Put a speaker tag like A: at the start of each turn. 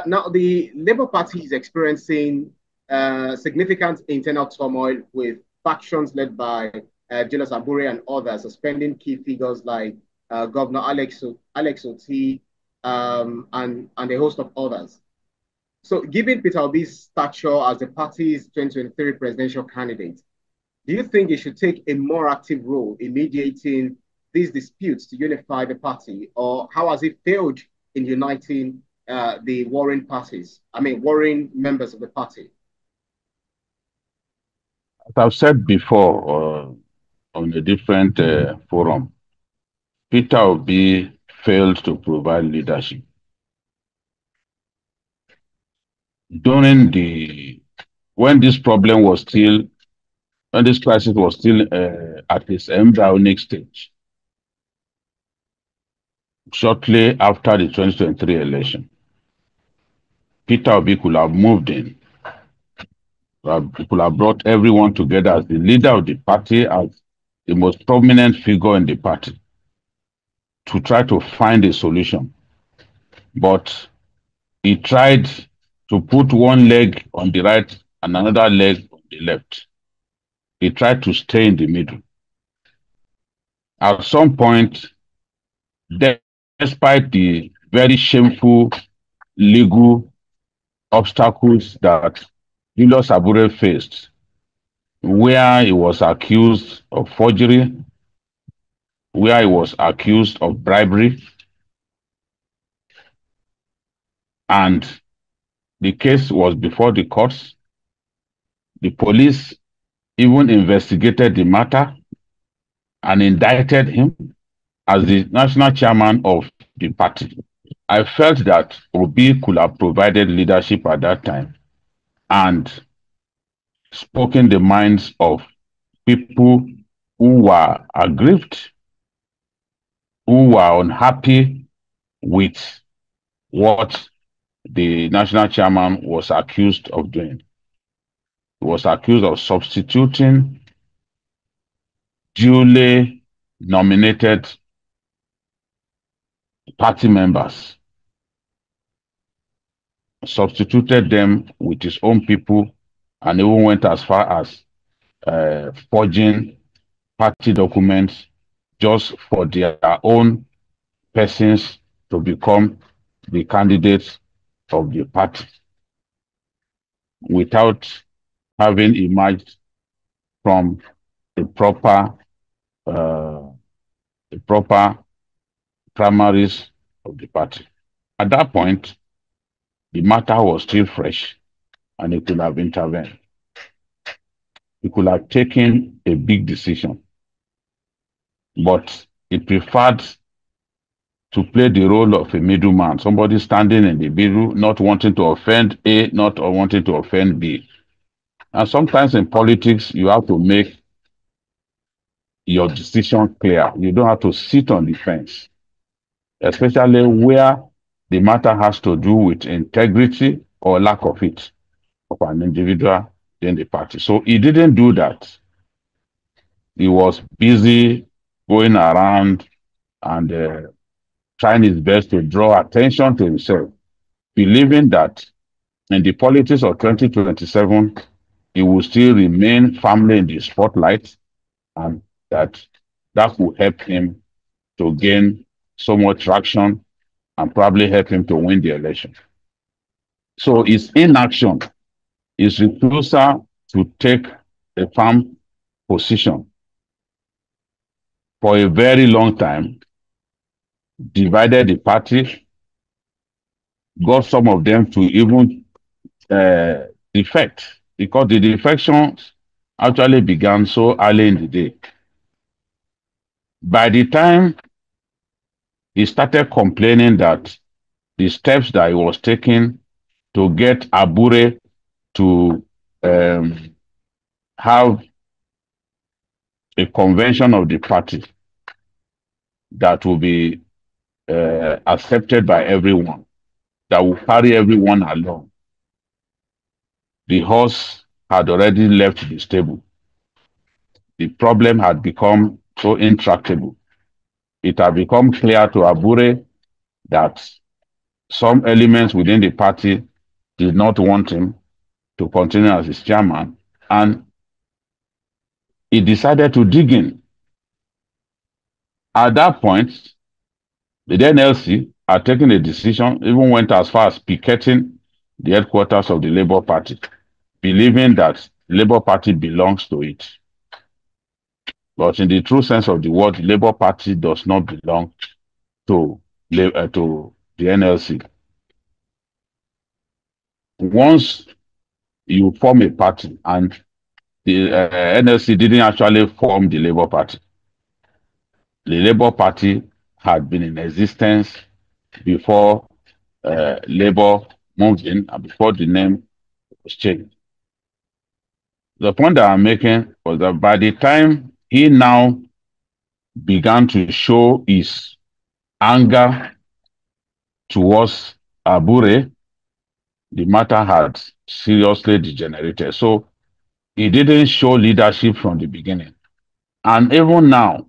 A: Now, the Labour Party is experiencing significant internal turmoil with factions led by Julius Abure and others suspending key figures like Governor Alex Oti and a host of others. So, given Peter Obi's stature as the party's 2023 presidential candidate, do you think he should take a more active role in mediating these disputes to unify the party, or how has he failed in uniting the warring parties? I mean, warring members of the party.
B: As I've said before on a different forum, Peter Obi failed to provide leadership. During when this problem was still, when this crisis was still at its embryonic stage, shortly after the 2023 election, Peter Obi could have moved in. He could have brought everyone together as the leader of the party, as the most prominent figure in the party, to try to find a solution. But he tried to put one leg on the right and another leg on the left. He tried to stay in the middle. At some point, despite the very shameful legal obstacles that Julius Abure faced, where he was accused of forgery, where he was accused of bribery, and the case was before the courts. The police even investigated the matter and indicted him as the national chairman of the party. I felt that Obi could have provided leadership at that time and spoken the minds of people who were aggrieved, who were unhappy with what the national chairman was accused of doing. He was accused of substituting duly nominated party members, substituted them with his own people, and even went as far as forging party documents just for their own persons to become the candidates of the party without having emerged from the proper primaries of the party. At that point, the matter was still fresh and he could have intervened. He could have taken a big decision, but he preferred to play the role of a middleman, somebody standing in the middle, not wanting to offend A, not wanting to offend B. And sometimes in politics, you have to make your decision clear. You don't have to sit on the fence, especially where the matter has to do with integrity or lack of it of an individual in the party. So he didn't do that. He was busy going around and trying his best to draw attention to himself, believing that in the politics of 2027, he will still remain firmly in the spotlight, and that will help him to gain so much traction and probably help him to win the election. So his inaction, his refusal to take a firm position for a very long time, divided the party, got some of them to even defect, because the defections actually began so early in the day. By the time he started complaining that the steps that he was taking to get Abure to have a convention of the party that will be accepted by everyone, that will carry everyone along, the horse had already left the stable. The problem had become so intractable. It had become clear to Abure that some elements within the party did not want him to continue as his chairman, and he decided to dig in. At that point, the NLC had taken a decision, even went as far as picketing the headquarters of the Labour Party, believing that the Labour Party belongs to it. But in the true sense of the word, the Labour Party does not belong to the NLC. Once you form a party, and the NLC didn't actually form the Labour Party. The Labour Party had been in existence before Labour moved in and before the name was changed. The point that I'm making was that by the time he now began to show his anger towards Abure, the matter had seriously degenerated. So he didn't show leadership from the beginning. And even now,